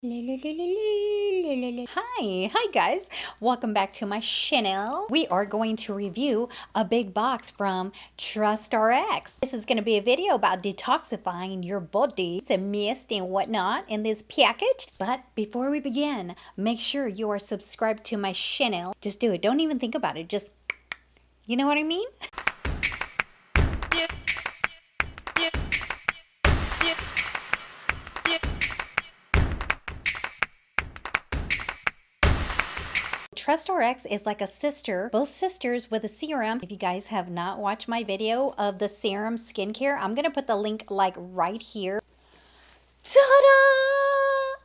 Hi guys, welcome back to my channel. We are going to review a big box from Trusstarx. This is going to be a video about detoxifying your body, some mist and whatnot in this package. But before we begin, make sure you are subscribed to my channel. Just do it. Don't even think about it. Just, you know what I mean? Trusstarx is like a sister, both sisters with a serum. If you guys have not watched my video of the serum skincare, I'm going to put the link like right here. Ta-da!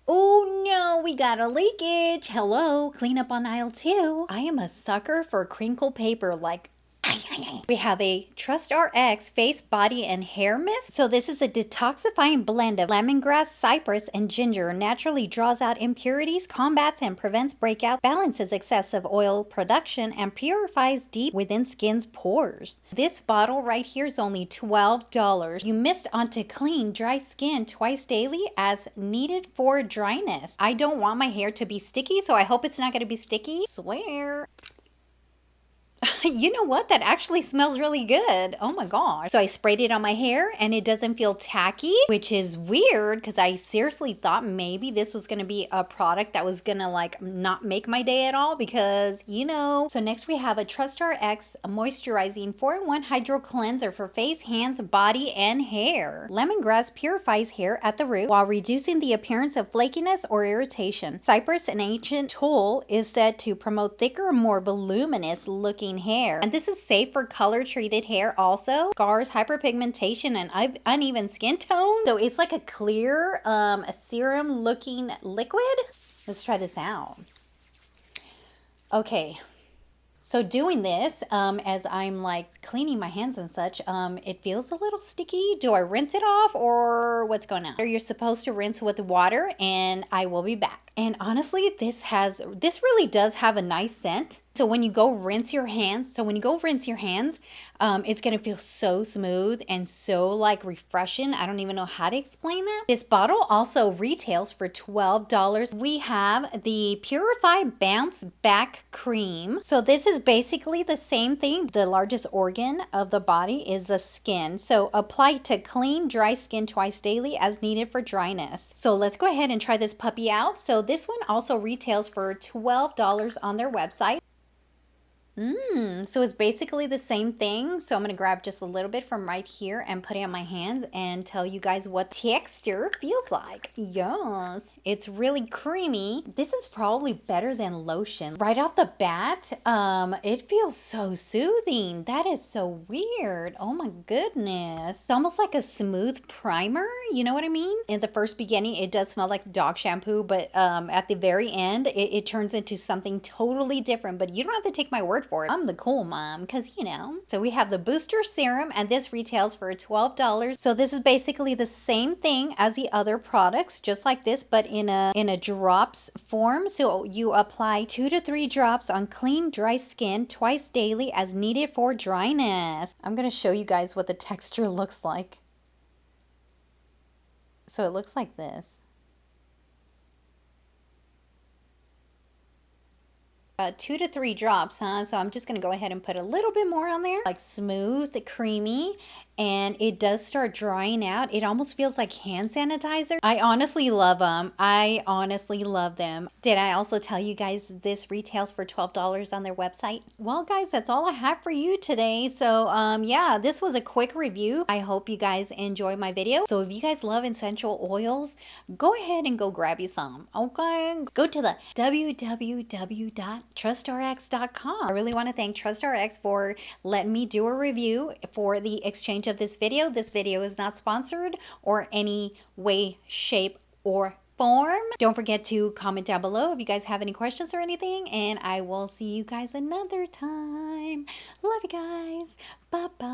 Oh no, we got a leakage. Hello, clean up on aisle 2. I am a sucker for crinkle paper like we have a Trusstarx face, body, and hair mist. So this is a detoxifying blend of lemongrass, cypress, and ginger. Naturally draws out impurities, combats and prevents breakouts, balances excessive oil production, and purifies deep within skin's pores. This bottle right here is only $12. You mist onto clean, dry skin twice daily as needed for dryness. I don't want my hair to be sticky, so I hope it's not going to be sticky. Swear. You know what? That actually smells really good. Oh my gosh. So I sprayed it on my hair and it doesn't feel tacky, which is weird because I seriously thought maybe this was going to be a product that was going to like not make my day at all because, you know. So next we have a Trusstarx Moisturizing 4-in-1 Hydro Cleanser for face, hands, body, and hair. Lemongrass purifies hair at the root while reducing the appearance of flakiness or irritation. Cypress, an ancient tool, is said to promote thicker, more voluminous looking hair, and this is safe for color treated hair also. Scars, hyperpigmentation, and uneven skin tone. So it's like a clear a serum looking liquid. Let's try this out. Okay, so doing this as I'm like cleaning my hands and such, it feels a little sticky. Do I rinse it off or what's going on? You're supposed to rinse with water, and I will be back. And honestly, this really does have a nice scent. So when you go rinse your hands, it's gonna feel so smooth and so like refreshing. I don't even know how to explain that. This bottle also retails for $12. We have the Purify Bounce Back Cream. So this is basically the same thing. The largest organ of the body is the skin. So apply to clean, dry skin twice daily as needed for dryness. So let's go ahead and try this puppy out. So this one also retails for $12 on their website. So it's basically the same thing. So I'm going to grab just a little bit from right here and put it on my hands and tell you guys what texture feels like. Yes, it's really creamy. This is probably better than lotion. Right off the bat, it feels so soothing. That is so weird. Oh my goodness. It's almost like a smooth primer. You know what I mean? In the first beginning, it does smell like dog shampoo, but at the very end, it turns into something totally different. But you don't have to take my word for it. I'm the cool mom because, you know. So we have the booster serum, and this retails for $12. So this is basically the same thing as the other products, just like this, but in a drops form. So you apply 2 to 3 drops on clean, dry skin twice daily as needed for dryness. I'm going to show you guys what the texture looks like. So it looks like this. 2 to 3 drops, huh? So I'm just going to go ahead and put a little bit more on there. Like smooth, creamy, and it does start drying out. It almost feels like hand sanitizer. I honestly love them. I honestly love them. Did I also tell you guys this retails for $12 on their website? Well, guys, that's all I have for you today. So, yeah, this was a quick review. I hope you guys enjoy my video. So if you guys love essential oils, go ahead and go grab you some, okay? Go to the www.trusstarx.com. I really want to thank Trusstarx for letting me do a review for the exchange of this video. This video is not sponsored or any way, shape, or form. Don't forget to comment down below if you guys have any questions or anything, and I will see you guys another time. Love you guys. Bye-bye.